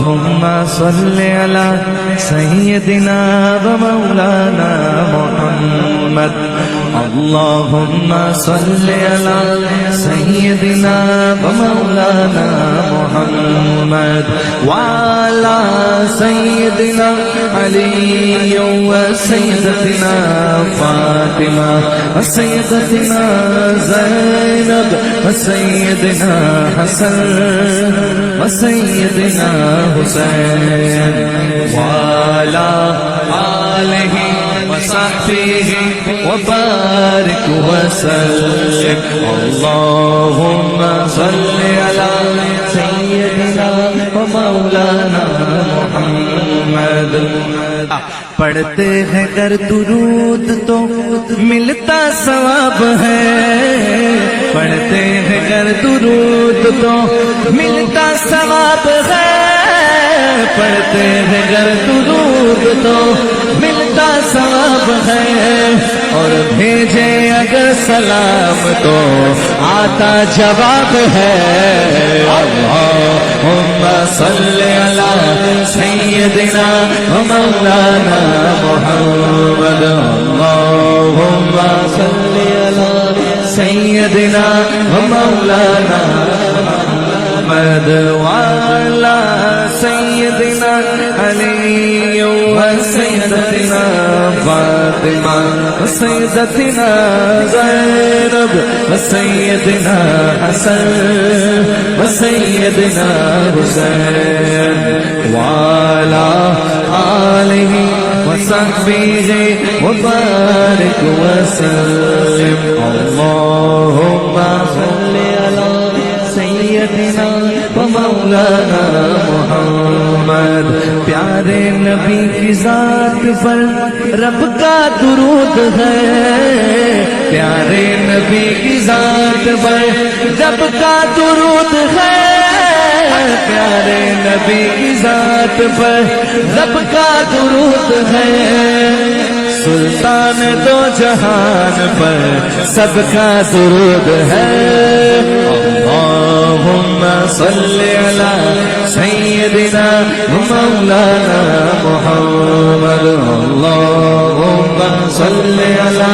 اللهم صل على سيدنا ومولانا محمد اللهم صل على سيدنا ومولانا محمد وعلى سيدنا علي وسيدتنا فاطمة وسيدتنا زينب وسيدنا حسن وسيدنا حسين وعلى آله وصحبه وبارك وسلم اللهم صل على سيدنا ومولانا محمد پڑھتے ہیں گر درود تو ملتا ثواب ہے پڑھتے ہیں گر درود تو ملتا ثواب ہے پڑھتے ہیں گر درود تو ملتا ثواب ہے اور بھیجے اگر سلام تو آتا جواب ہے اللہم صلی علی سیدنا مولانا محمد اللہم صلی علی سیدنا مولانا محمد وعلی سیدنا علی وسیدتنا فاطمہ وسیدتنا زینب وسیدنا حسن وسیدنا حسین وعلی آلہ وصحبہ وبارک وسلم اللہم صلی علی سیدنا ومولانا محمد پیارے نبی کی ذات پر رب کا درود ہے پیارے نبی کی ذات پر رب کا درود ہے پیارے نبی کی ذات پر رب کا درود ہے سلطان دو جہان پر سب کا درود ہے اللہم صلی علی سیدنا مولانا محمد اللہم صلی علی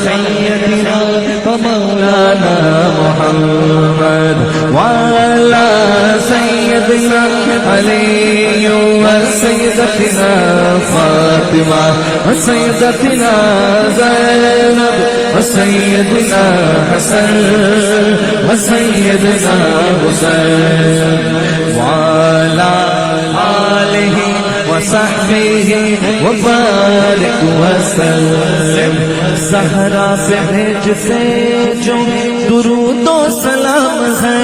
سیدنا مولانا محمد وعلی سیدنا علی وسیدتنا فاطمہ وسیدتنا زینب وسیدنا حسن وسیدنا حسین وعلی آلہ وصحبہ وبارک وسلم زہرا سے بھیجتے جو درود و سلام ہے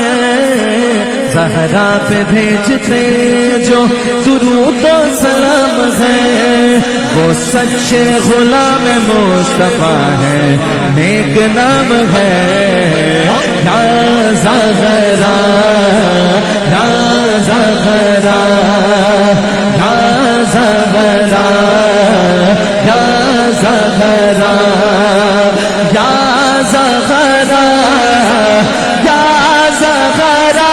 زہرا پہ بھیجتے جو درود و سلام ہے وہ سچے غلام مصطفیٰ ہے نیک نام ہے یا زہرا یا زہرا یا زہرا یا زہرا یا زہرا یا زہرا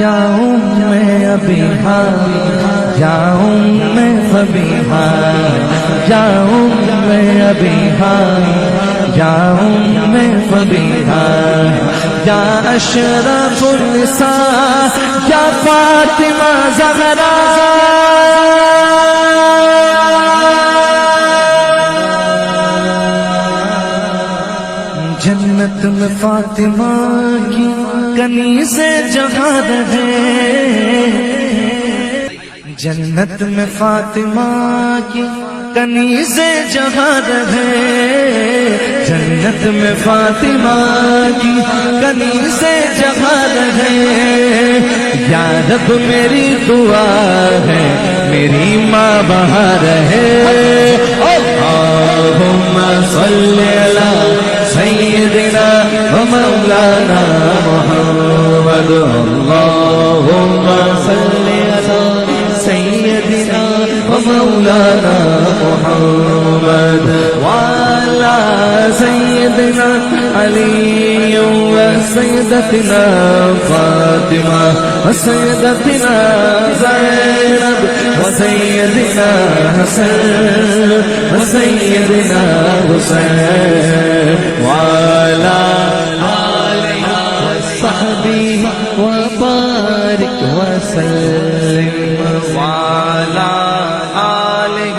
جاؤں میں ابھی جاؤں میں فبیہا جاؤں میں ابھی جاؤں میں فبیہا یا اشرف النساء یا فاطمہ زہرا جنت میں فاطمہ کی کنیزیں جہاں رہے جنت میں فاطمہ کی کنیزیں جہاں رہے جنت میں فاطمہ کی کنیزیں جہاں رہے یا رب میری دعا ہے میری ماں وہاں رہے اللہم صلی علی سیدنا ومولانا محمد اللہم صلی علی سیدنا ومولانا محمد وعلى سيدنا علي سیدتنا فاطمہ سیدتنا زینب سیدنا حسن سیدنا حسین وعلی آلہ وصحبہ وبارک وسلم وعلی آلہ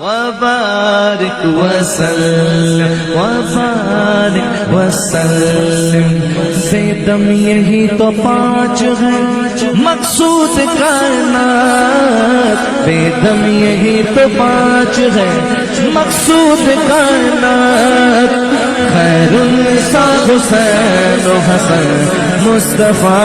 وبارک وسلم وبارک وسلم سے دم یہی تو پانچ ہیں مقصود کائنات بے دم یہی تو پانچ ہے مقصود کائنات خیر النساء حسین و حسن مصطفیٰ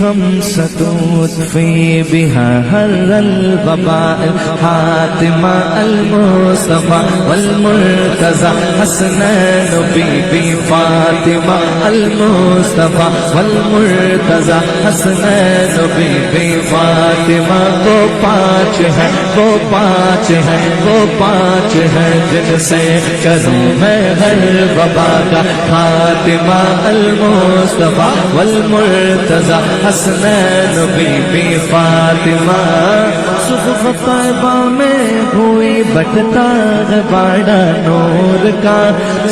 خمسة اطفي بها هر الوباء حاتمة المصطفى والمرتضى حسنين بيبي فاطمة المصطفى والمرتضى حسنين بيبي فاطمة وہ پانچ ہے وہ پانچ ہے وہ پانچ ہے جن سے کروں میں ہر وبا کا خاتمہ المصطفى والمرتضى حسنین بی بی فاطمہ صفوف طیبہ میں ہوئی بٹتا ہے باڑا نور کا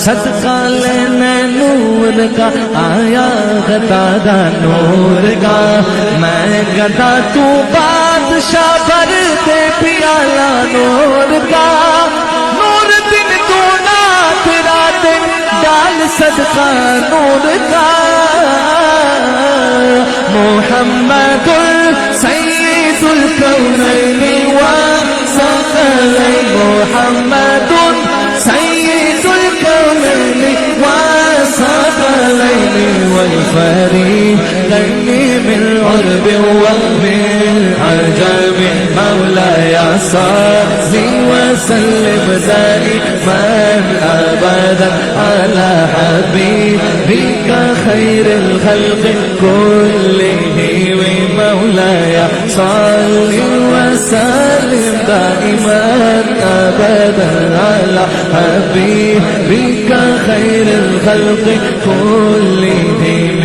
صدقہ لینے نور کا آیا ہے تازہ نور کا میں گدا تو بادشاہ بھر دے پیالہ نور کا نور دن تو نات رات ڈال صدقہ نور کا محمد سید الکونین والثقلین محمد سید الکونین والثقلین والفریقین من عرب ومن عجم مولاي صل وسلم دائما ابدا على حبيبك خير الخلق كلهم مولاي صل وسلم دائما ابدا على حبيبك خير الخلق كلهم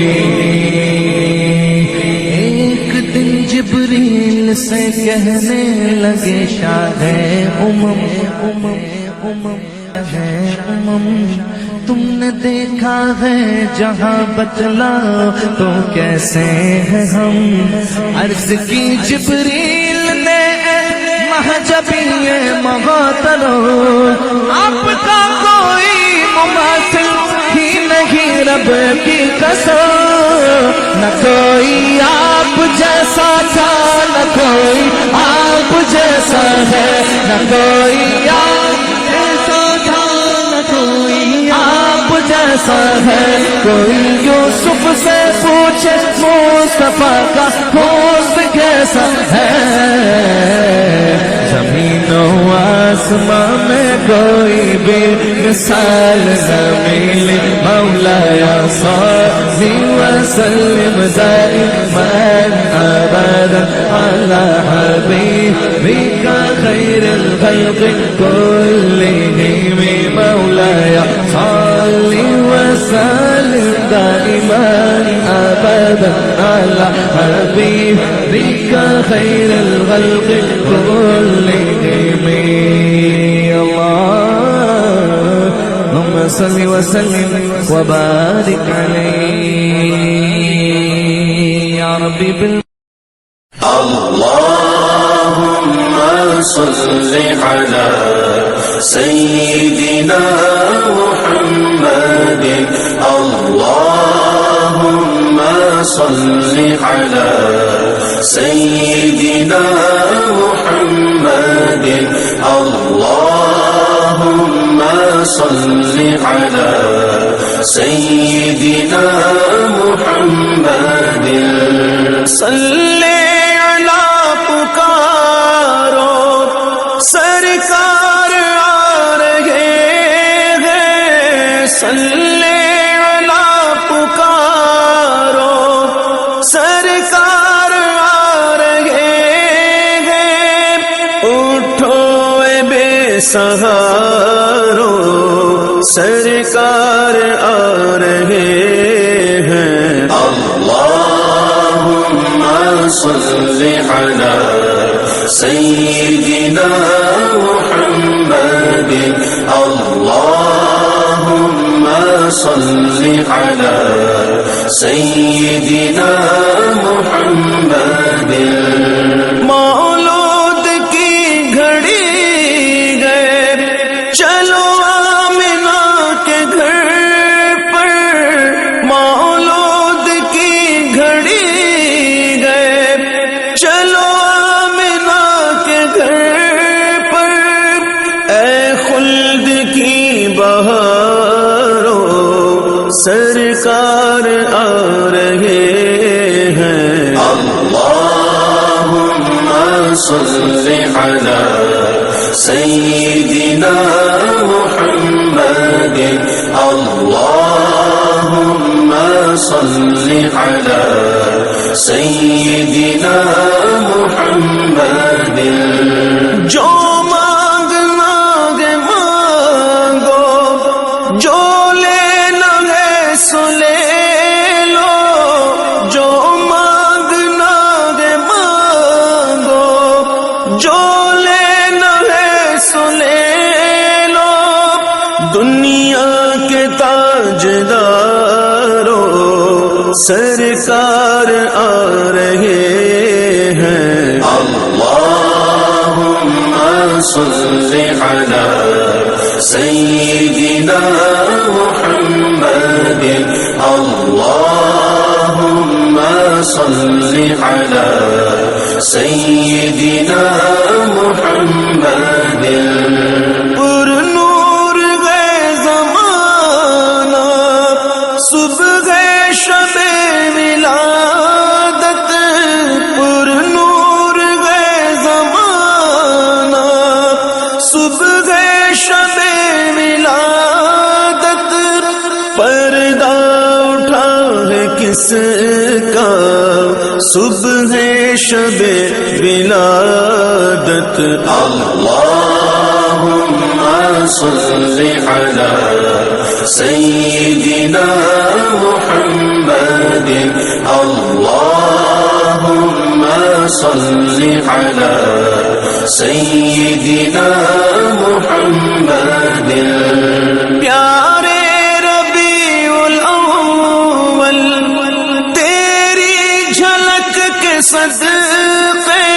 جبریل سے کہنے لگے شاہ امم ہے امم تم نے دیکھا ہے جہاں بتلاؤ تو کیسے ہیں ہم عرض کی جبریل نے مہجبی مہاترو آپ کا کوئی مماثل ہی نہیں رب کی قسم نہ کوئی آپ جیسا تھا نہ کوئی آپ جیسا ہے نہ کوئی آپ جیسا تھا نہ کوئی آپ جیسا ہے کوئی یوسف سے پوچھے مصطفیٰ کا حسن کیسا ہے زمین و آسمان میں کوئی بھی مثال نہ ملی مولاي صل وسلم دائما ابدا على حبيبك خير الخلق كلهم مولاي صل وسلم دائما ابدا على حبيبك خير الخلق كلهم اللهم صل وسلم وبارك عليه يا ربي اللهم صل على سيدنا محمد اللهم صل على سيدنا محمد اللهم صل على سيدنا محمد صل على پکارو سرکار آ رہے ہیں صل على پکارو سرکار آ رہے ہیں اٹھو بے سہاروں سرکار آ رہے ہیں. اللہم صل علی سیدنا محمد. اللہم صل علی سیدنا محمد. مولود کی گھڑی گئے چلو آمنہ کے گھر پر. مولود کی گھڑی گئے چلو آمنہ کے گھر پر. اے خلد کی بہاروں سرکار آ رہے ہیں. اللہم صل علی سیدنا محمد. اللہم صل علی سیدنا محمد. جو مانگنا ہے مانگو، جو لینا ہے سو لے لو. جو مانگنا ہے مانگو، جو لینا ہے سو لے لو. دنیا کے تاجداروں سرکار آ رہے ہیں. اللہم صل علی سیدنا محمد. اللہم صل علی سیدنا محمد. پر نور گئے زمانہ صبح شب ولادت. پر نور گئے زمانہ صبح شب ولادت. پردہ اٹھا ہے کس کا صبح شب ولادت. اللہم صل علی سیدنا محمد. اللہم صل علی سیدنا محمد. پیارے ربیع الاول تیری جھلک کے صدقے.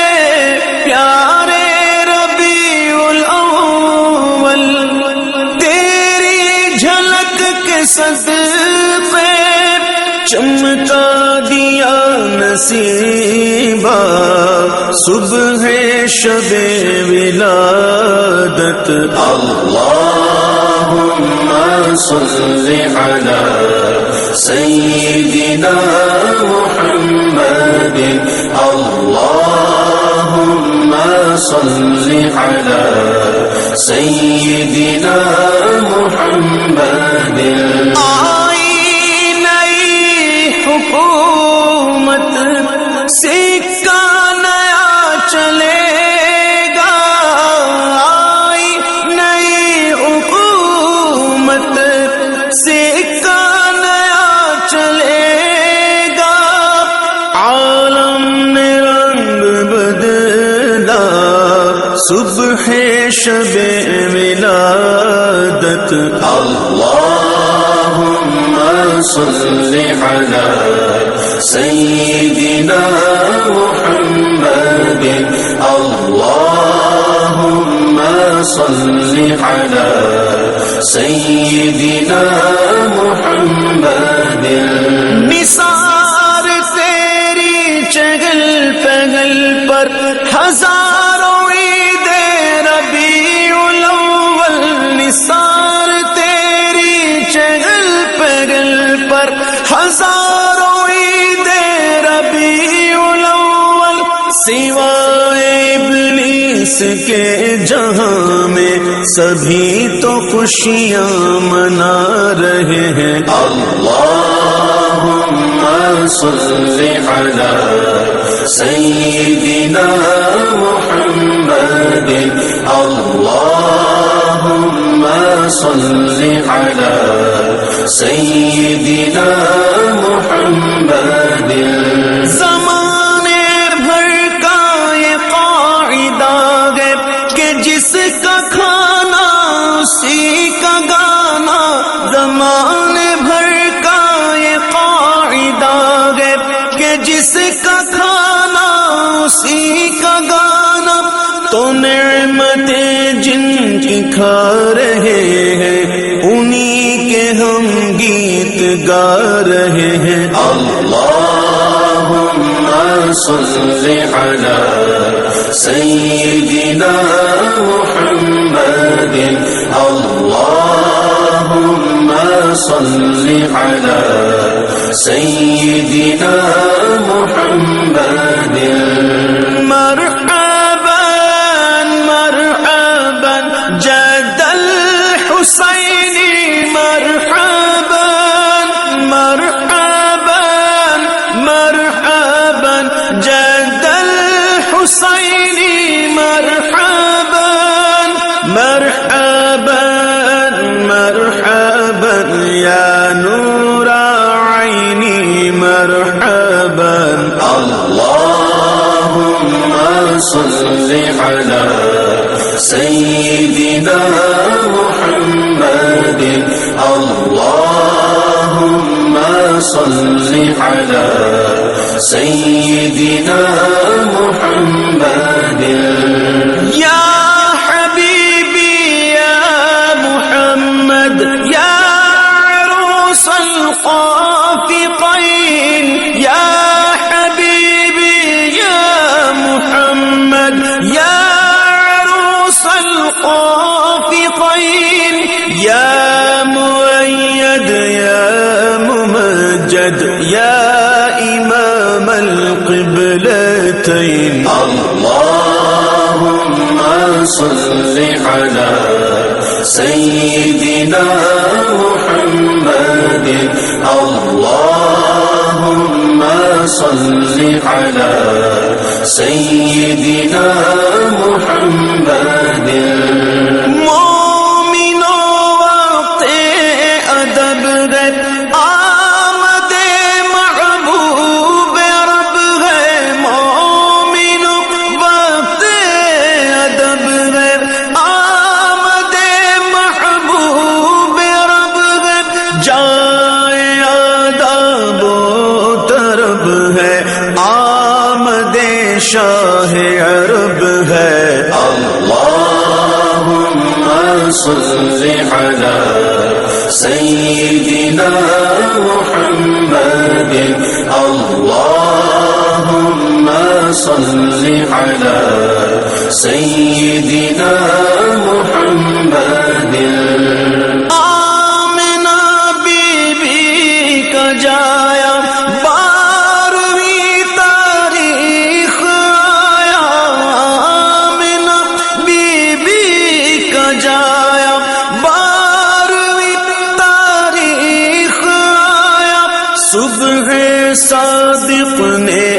پیارے ربیع الاول تیری جھلک کے صدقے. چمکا دیا نصیبہ صبح شب ولادت. اللہم صل علی سیدنا محمد. اللہم صل علی سیدنا محمد. حکومت سکہ نیا چلے گا. آئی نئی حکومت سکہ نیا چلے گا. عالم میں رنگ بدلا صبح شب ولادت. اللہم صل علی سیدنا محمد. اللہم صل علی سیدنا محمد. نثار تیری چگل پگل پر ہزاروں عید ربیع الاول. نثار تیری چگل پگل پر ہزاروں عید ربیع الاول. سوائے ابلیس کے جہاں میں سبھی تو خوشیاں منا رہے ہیں. اللہم صل علی سیدنا محمد. اللہ صل على سيدنا محمد زمانے بھر کا یہ قاعدہ ہے کہ جس کا کھانا اسی کا گانا، زمانے بھر کا یہ قاعدہ ہے کہ جس کا کھانا اسی کا گانا، تو نعمتیں جن کی کھا رہے ہیں انہی کے ہم گیت گا رہے ہیں۔ اللهم صل على سيدنا محمد اللهم صل على سيدنا محمد مرحبا مرحبا جد الحسین، مرحبا مرحبا مرحبا جد الحسین، مرحبا مرحبا مرحبا یا نور عینی، مرحبا اللهم صل على سيدنا محمد اللهم صل على سيدنا محمد یا حبیبی یا محمد یا عروس الخافقین، یا حبیبی یا محمد یا عروس الخافقین، یا مؤید یا ممجد یا امام القبلتین۔ اللهم صل على سيدنا محمد اللهم صل على سيدنا محمد مومنو وقت ادب ہے، آمد محبوب رب ہے، مومنو وقت ادب ہے، آمد محبوب رب ہے، جائے آداب و طرب ہے، آمد شاہ عرب ہے۔ اللهم صل على سيدنا محمد اللهم صل على سيدنا محمد آمنہ بی بی کا جایا بارہویں تاریخ آیا، آمنہ بی بی کا جایا بارہویں تاریخ آیا، صبح صادق نے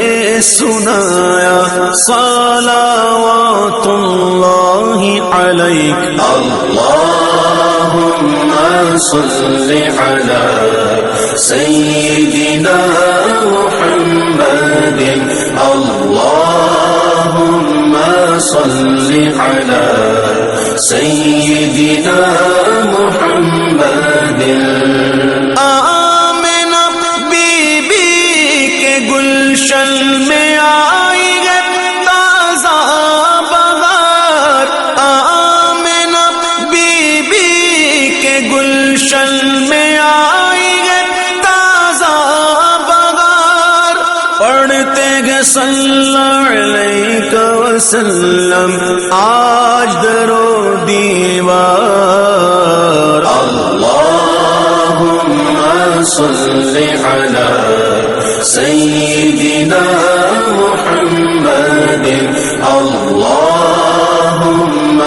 سنایا صلوات اللہ علیک۔ اللهم صل على سيدنا محمد اللهم صل على سيدنا محمد آمنہ بی بی کے گلشن میں آئی ہے تازہ بہار، آمنہ بی بی کے گلشن میں آئی ہے تازہ بہار، پڑھتے گے صلی اللہ علیہ وسلم آج درو دیوار۔ اللهم صل على سيدنا محمد اللهم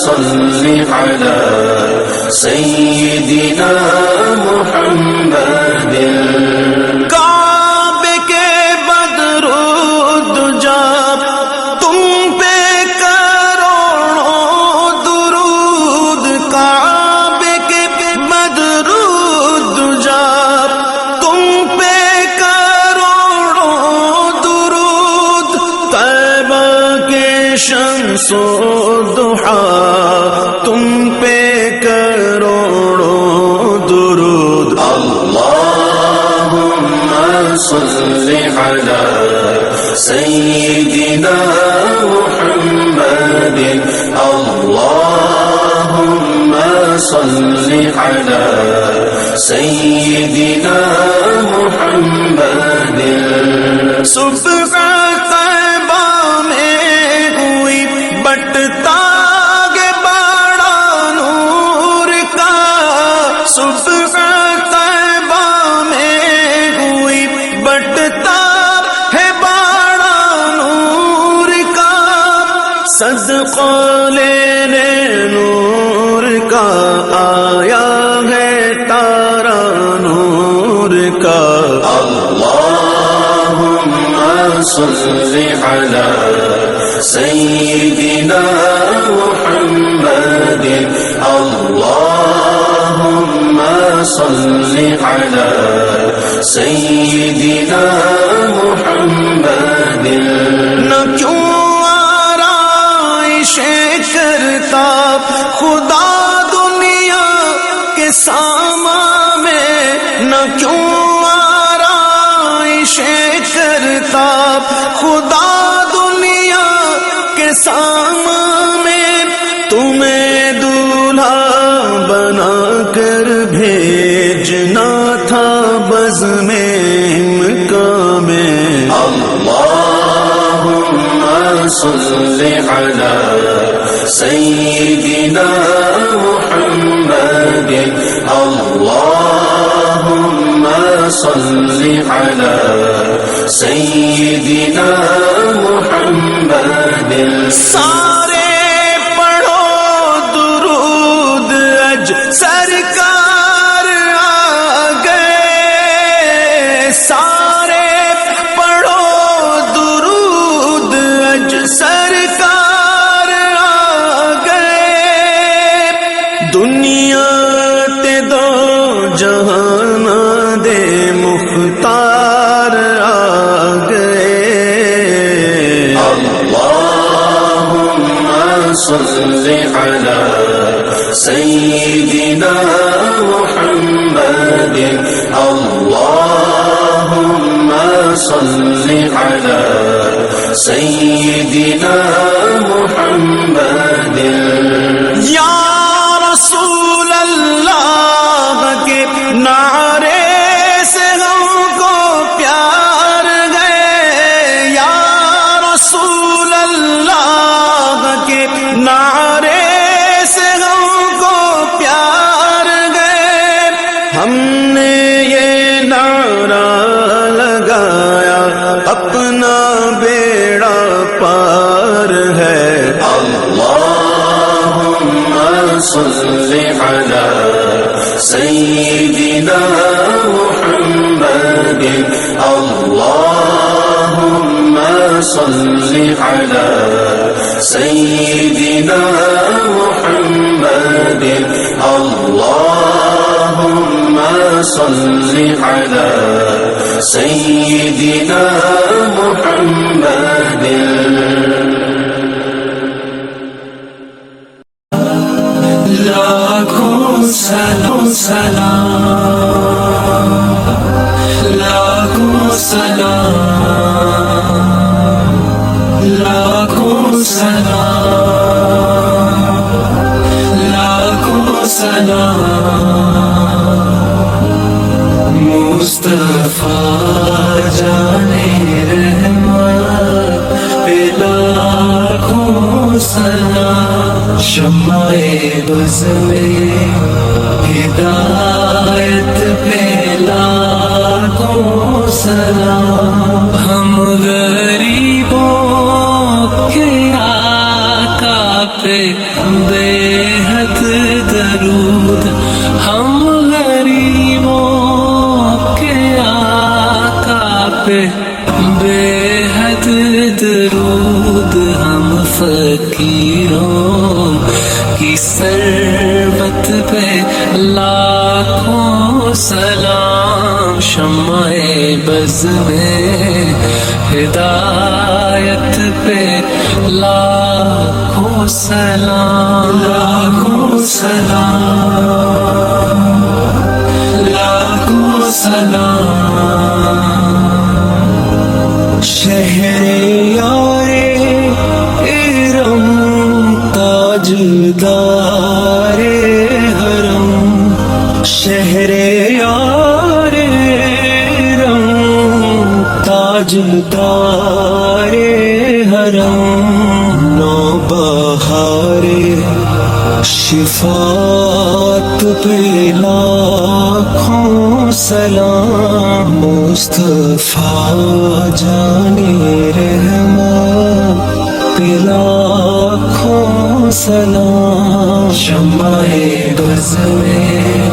صل على سيدنا محمد کعبے کے بدرود جا تم پہ کروڑوں درود، سو دحا تم پہ کروڑوں درود اللهم صل على سيدنا محمد اللهم صل على سيدنا محمد صبح طیبہ میں ہوئی بٹتا گے بڑا نور کا صبح طیبہ میں ہوئی بٹتا ہے بڑا نور کا صدقہ لینے نور کا آیا ہے تارا نور کا اللهم صل على سيدنا محمد اللهم صل على سيدنا محمد نہ کیوں آرائش کرتا خدا دنیا کے ساما میں نہ کیوں آرائش کرتا خدا دنیا کے ساما میں تمہیں دولہا بنا کر بھیجنا تھا بزم مکہ میں اللهم صل على سيدنا محمد اللهم صل على سيدنا محمد سارے پڑھو درود اج سرکار آ گئے سارے پڑھو درود اج سرکار آ گئے دنیا تے دو جہان دے مختار آ گئے اللهم صل على سيدنا محمد اللهم صل على سيدنا محمد یا رسول اللہ کے نعرے سے ہم کو پیار گئے یا رسول اللہ کے نعرے سے ہم کو پیار گئے ہم نے یہ نعرہ لگایا اپنا بیڑا پار ہے اللهم صل على سيدنا محمد اللهم صل على سيدنا محمد اللهم صل على سيدنا محمد لاکھوں سلام سلام لاکھوں سلام لاکھوں سلام لاکھوں سلام مصطفیٰ جانے رحمت پہ لاکھوں سلام شمع بز میں ہدایت پہ لاکھوں سلام ہم غریبوں کے آقا پہ بے حد درود ہم غریبوں کے آقا پہ بے حد درود ہم فقیروں کی سربت پہ لاکھوں سلام شمع بز میں ہدایت پہ لاکھوں سلام، لاکھوں سلام، لاکھوں سلام۔ شہر یار ارم تاجدار حرم، شہر یار ارم تاجدار حرم، نوبہار شفاعت پہ لاکھوں سلام، مصطفیٰ جانے رحمت پہ لاکھوں سلام، شمع بز میں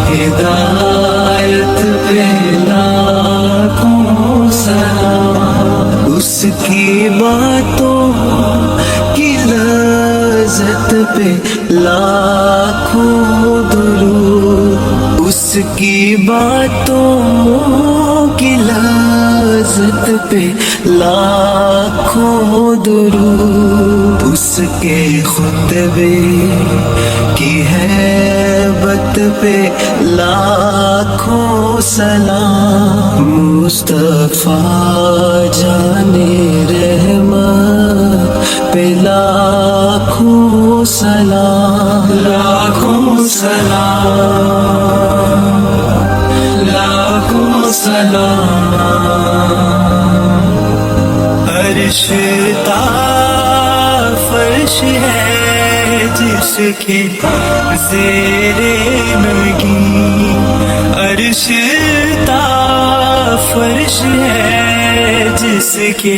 ہدایت پہ لاکھوں سلام۔ اس کی باتوں کی لذت پہ لاکھوں درود، اس کی باتوں کی لذت پہ لاکھوں درود، اس کے خطبے کی ہیبت پہ لاکھوں سلام، مصطفیٰ جانے رحمت پہ لاکھوں سلام، لاکھوں سلام، لاکھوں سلام۔ عرش تا فرش ہے جس کے زیر نگی، عرش تا فرش ہے جس کے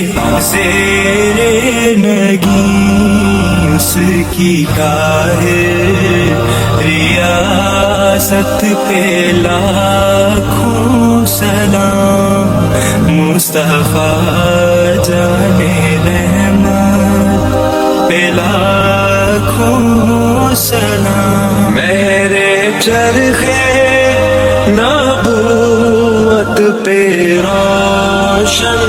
زیر نگی، اس کی گاہ ریاست پہ لاکھوں سلام، مصطفیٰ جانے رحمت پہ لاکھوں سلام، میرے چرخے نبوت پہ روشن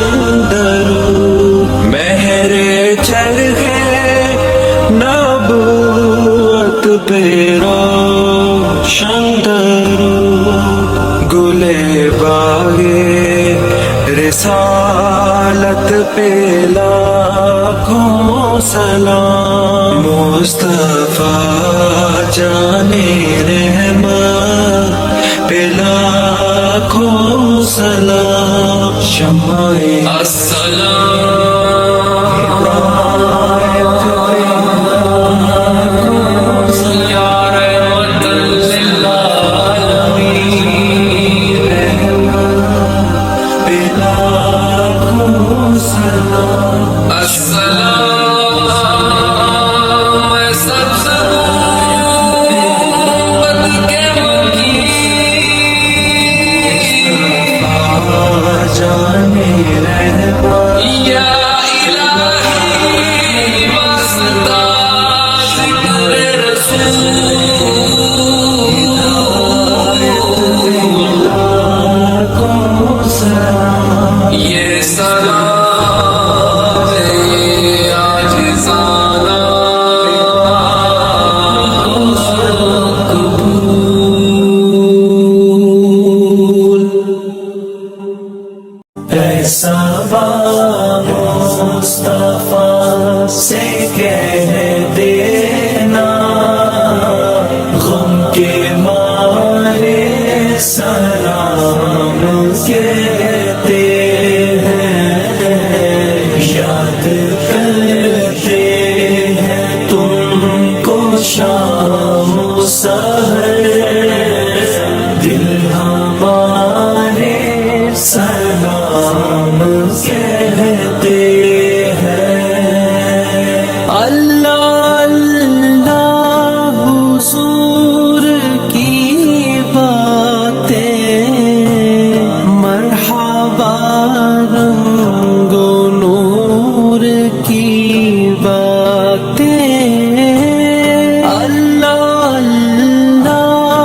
درود، میرے چرخے نبوت پہ روشن درود، گلے باغے رسالت پہ لاکھوں سلام، مصطفیٰ جانے رحمت پہ لاکھوں سلام، شمع مصطفیٰ سے کہہ دینا، غم کے مارے سلام کہتے ہیں، یاد کرتے ہیں تم کو شام و سحر، دل ہمارے سلام کہتے ہیں، اللہ اللہ حضور کی باتیں، مرحبا رنگ و نور کی باتیں، اللہ اللہ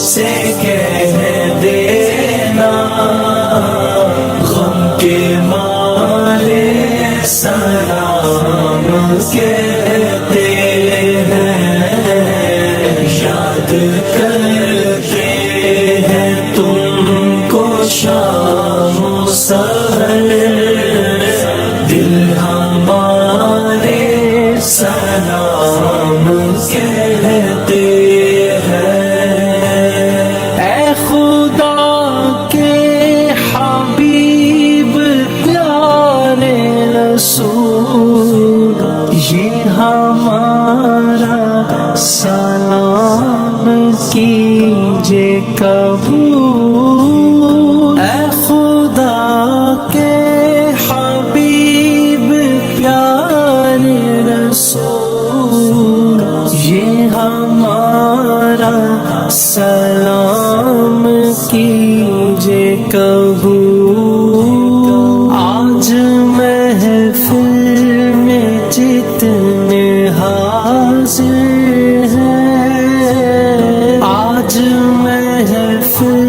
سے کہہ دینا غم کے مارے سلام کہتے ہیں، یاد کرتے ہیں تم کو شام و سحر، دل ہمارے سلام کہتے ہیں۔ اے خدا کے حبیب پیارے رسول، یہ ہمارا سلام کیجے قبول۔ اے خدا کے حبیب پیارے رسول، یہ ہمارا سلام کیجے قبول۔ آج محفل میں جتنے حاضر ہیں، آج محفل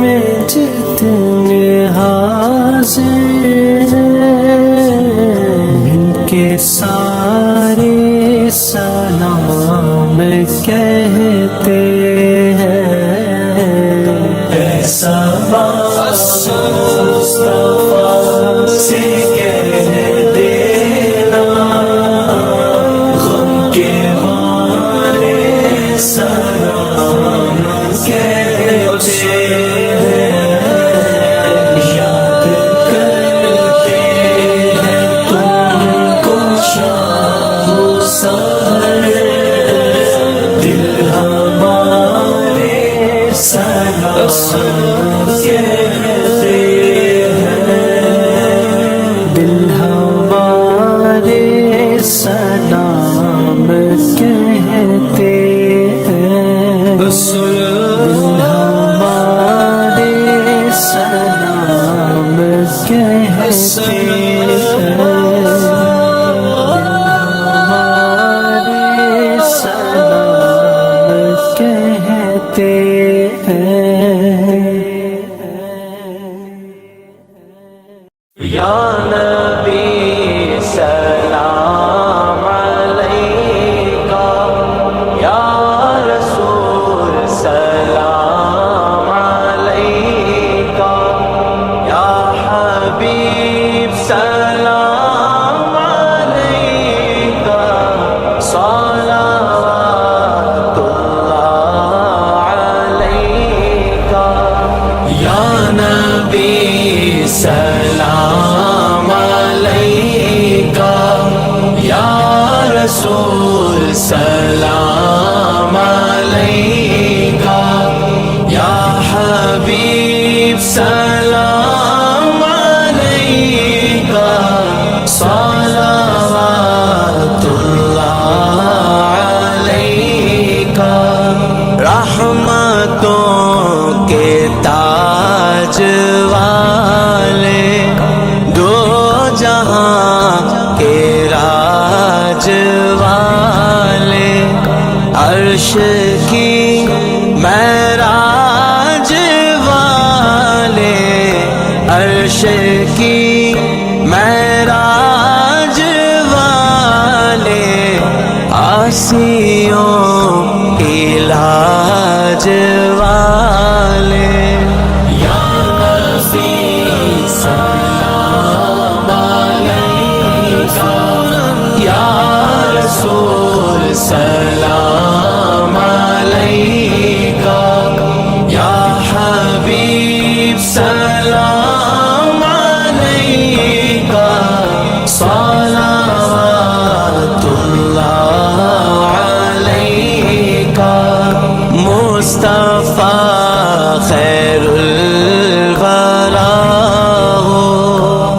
میں جتنے حاضر ہیں، ان کے سارے سلام کہتے ہیں۔ ایسا مصطفیٰ سے کہہ دینا غم کے مارے سلام کہتے ہیں، یاد کرتے ہیں تم کو شام و سحر، دل ہمارے سلام کہتے ہیں، دل ہمارے سلام کہتے ہیں، دل ہمارے سلام کہتے ہیں، ہمارے سلام کہتے ہیں۔ یا نبی سلام علیکہ، یا رسول سلام علیکہ، یا حبیب سلام علیکہ، صلوات اللہ علیکہ۔ یا نبی سلام علیکہ، یا رسول سلام علیکہ، یا حبیب سلام علیکہ، صلوات اللہ علیکہ۔ رحمتوں کے تاج والے، دو جہاں کے راج والے، عرش کی معراج والے، عرش کی معراج والے، آسیوں کی لاج والے۔ یا نبی سلام علیکہ، یا رسول سلام علیکہ، یا حبیب سلام علیکہ، صلوات اللہ علیکہ۔ مصطفیٰ خیر الورا ہو،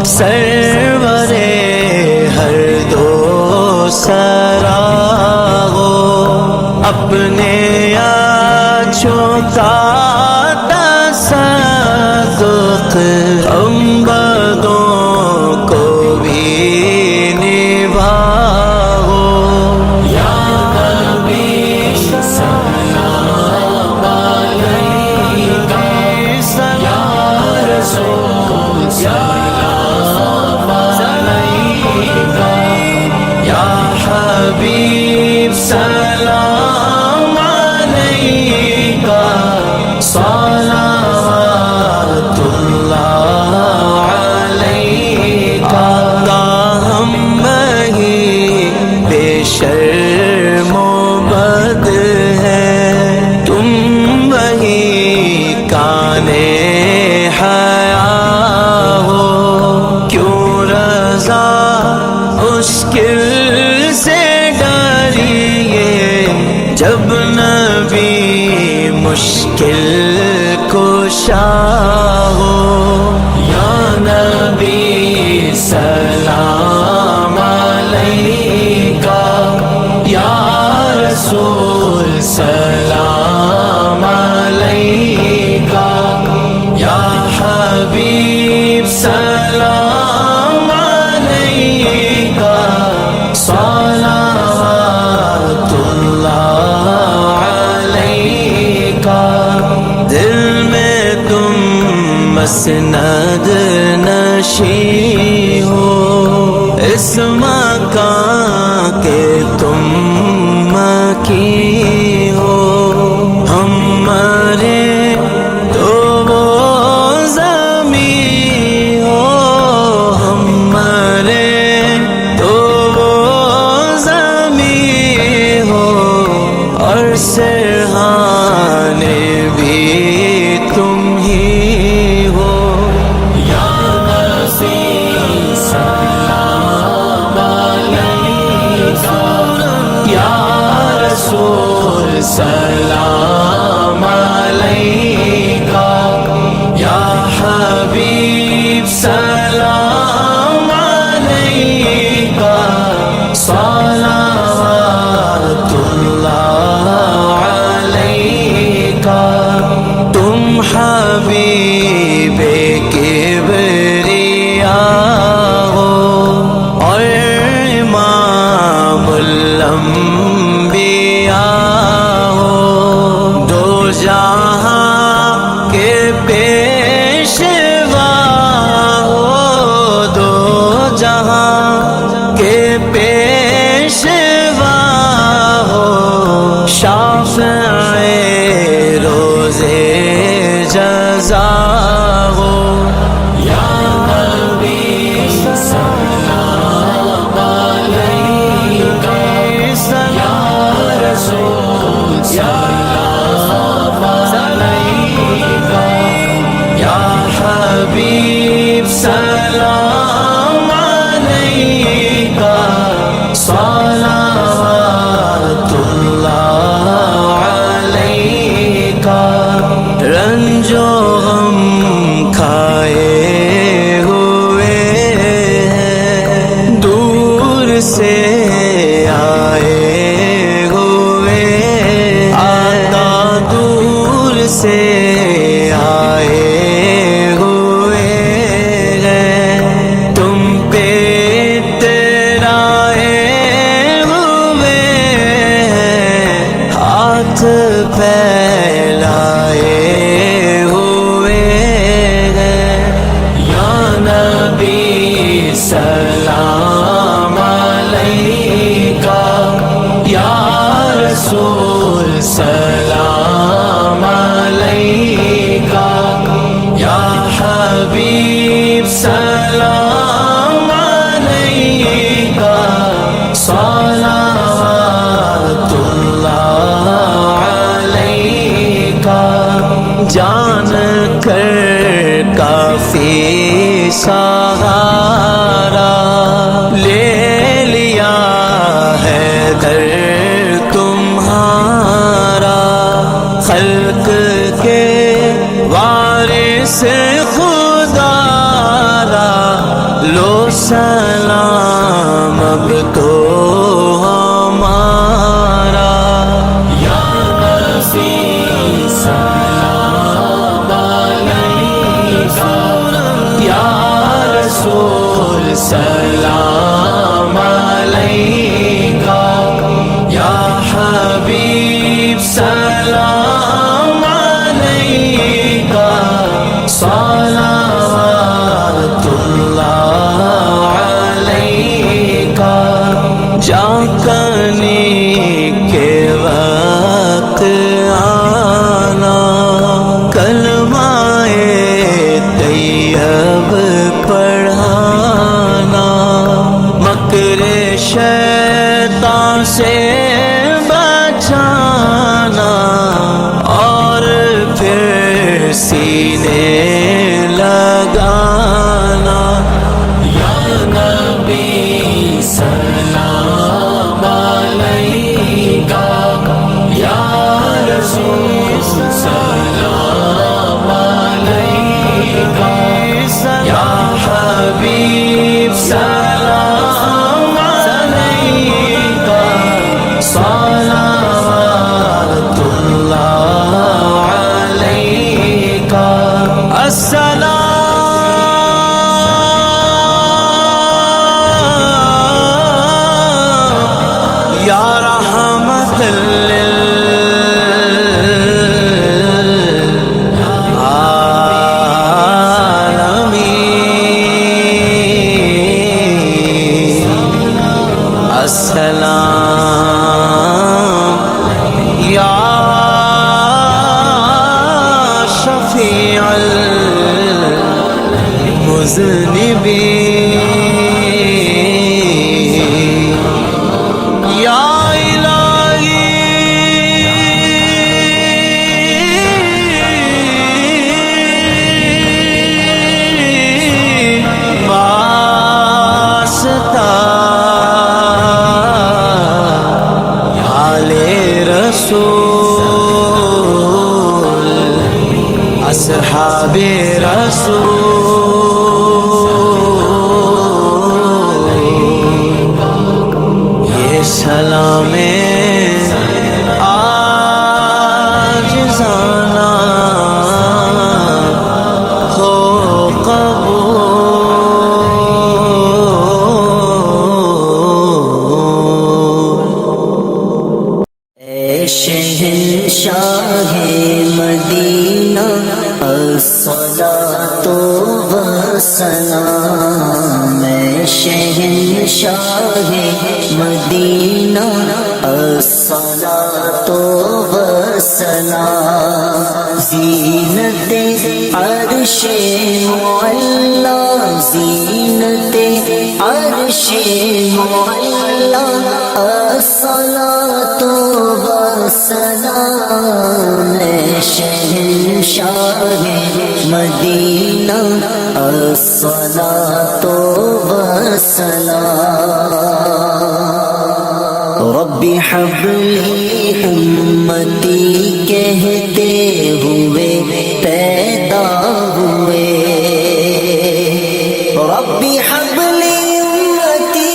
سرور ہر دو سرا ہو، اپنے آنچوں کا تصدق ہم بدوں کو بھی نبھاؤ۔ یا نبی سلام علیکہ، جب نبی مشکل کشا ہو، یا نبی سلام علیکہ، یا رسول سلام علیکہ، یا حبیب سلام علیکہ، صلوات اللہ علیکہ۔ دل میں تم مسند نشیں ہو، اس مکان کے تم مکی ہو، ہمارے تو وہ زمین ہو، ہمارے تو وہ زمین ہو، اور سرحان بھی تم ہی ہو، یا نبی سلام علیکہ، یا رسول سلام علیکہ، یا حبیب سلام علیکہ، صلوات اللہ علیکہ۔ تم حبیب کبریاء ہو اور امام الانبیاء ہو، دو جہاں کے پیشوا ہو، دو جہاں کے پیشوا ہو، شافع روزے جزا ہو، یا نبی سلام علیکہ، یا رسول سلام علیکہ، یا حبیب سلام علیکہ، صلوات اللہ علیکہ۔ رنج و غم کھائے ہوئے ہیں، دور سے آئے ہوئے، آقا دور سے آئے ہوئے ہیں، تم پہ اترائے ہوئے ہیں، ہاتھ پھیلائے ہوئے ہیں، یا نبی سلام علیکہ، یا رسول سلام علیکہ، یا حبیب سلام علیکہ، صلوات اللہ علیکہ۔ جان کر کافی سہارا لے لیا ہے در تمہارا، خلق کے وارث خدا را لو سلام اب تو ہمارا، یا نبی سلام علیکہ، یا رسول سلام علیکہ، یا حبیب سلام علیکہ، صلوات اللہ علیکہ۔ جاکنے کے وقت آنا، کلمہ طیب پڑھانا، مکر شیطان سے بچانا، اور پھر سینے لگانا، یا نبی سلام علیکہ، یا حبیب سلام علیکہ صلوات اللہ علیکہ السلام یا رحمت السلام یا شفیع المذنبین یا الہی واسطہ رسول اصحاب رسول یہ سلام عاجزانہ ہو قبول شہنشاہ مدینہ الصلاۃ والسلام شہنشاہ مدینہ الصلاۃ والسلام زینت عرش معلا زینت عرش معلا الصلاۃ والسلام شہنشاہ مدینہ الصلاۃ والسلام ربی حبلی امتی کہتے ہوئے پیدا ہوئے ربی حبلی امتی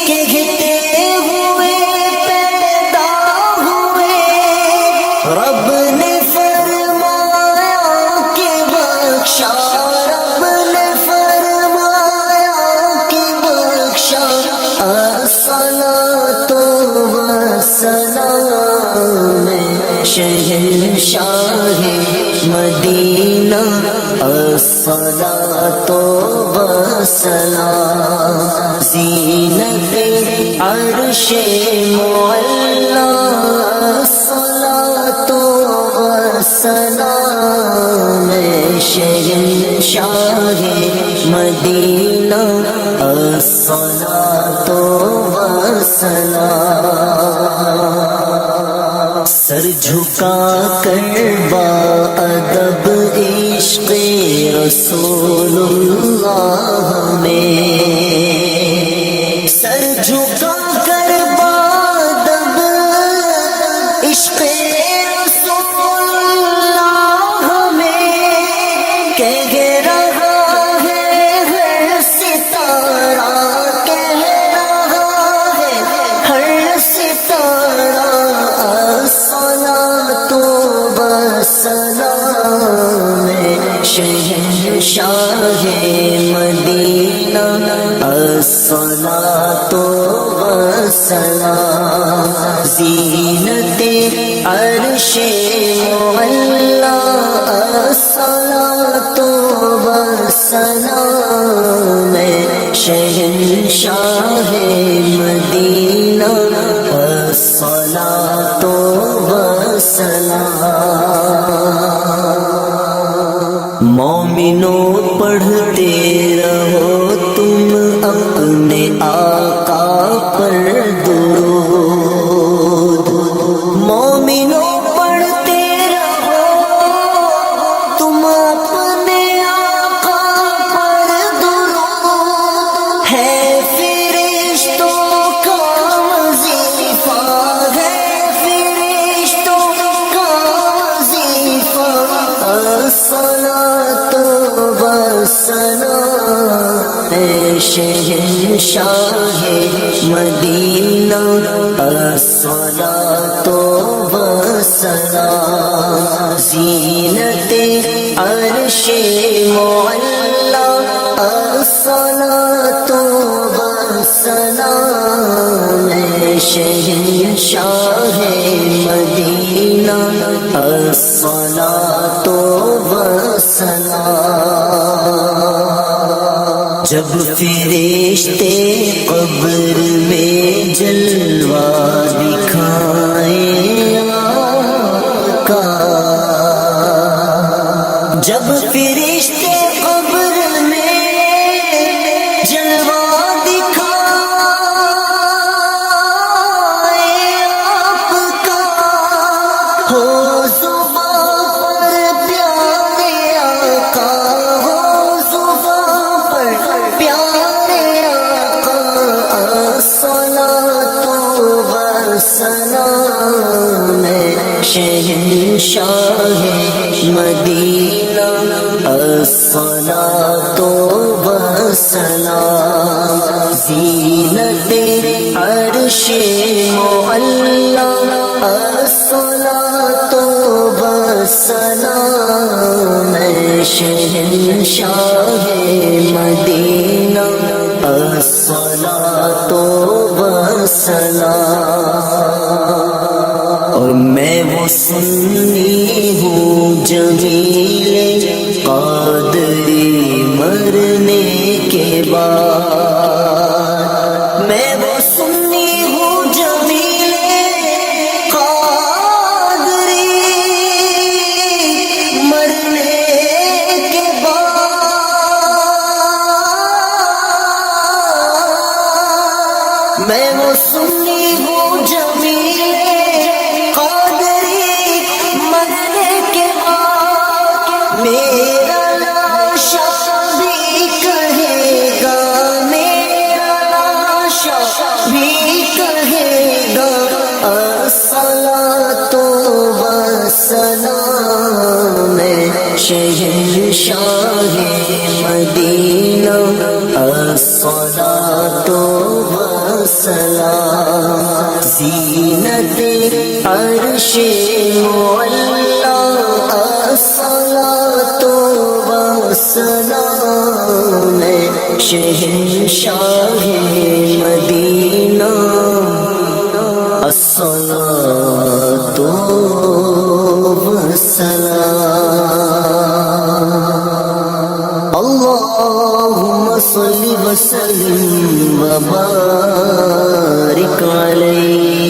کہتے ہوئے پیدا ہوئے رب نے فرمایا کہ بخشا رب نے فرمایا کہ بخشا الصلاۃ والسلام شہنشاہ مدینہ الصلاۃ والسلام زینت عرش معلا الصلاۃ والسلام شہنشاہ مدینہ الصلاۃ والسلام سر جھکا کر با ادب عشق رسول اللہ میں سر جھکا کر با ادب عشق رسول اللہ میں کہہ رہا ہے ہر ستارہ کہہ رہا ہے ہر ستارہ الصلاۃ والسلام شہنشاہ مدینہ الصلاۃ والسلام زینت عرش معلا الصلاۃ والسلام شہنشاہ مدینہ الصلاۃ والسلام مومنوں پڑھتے رہو تم اپنے آقا پر درود مومنوں پڑھتے رہو تم اپنے آقا پر درود ہے فرشتوں کا وظیفہ ہے فرشتوں کا وظیفہ الصلاۃ والسلام اے شہنشاہ مدینہ الصلاۃ والسلام زینت عرش معلا الصلاۃ والسلام اے شہنشاہ مدینہ الصلاۃ والسلام جب فرشتے قبر میں جلوہ دکھائیں آقا جب فرشتے قبر میں جلوہ دکھائیں آپ کا ہو زباں پر پیارے آقا ہو زباں پر پیارے آقا الصلاۃ والسلام شہنشاہ مدینہ الصلاۃ والسلام زینت عرش معلا الصلاۃ والسلام شہنشاہ مدینہ الصلاۃ والسلام اور میں وہ سنی ہوں جمیل قادری مرنے کے بعد میں وہ سنی ہوں جمیل قادری مرنے کے بعد میں وہ سنی ہوں جمیل میرا لاشا بھی کہے گا میرا لاشا بھی کہے گا الصلاۃ والسلام شہنشاہ مدینہ الصلاۃ والسلام زینت عرش معلا الصلاۃ والسلام شہنشاہ مدینہ الصلاۃ والسلام اللہم صل وسلم وبارک علیہ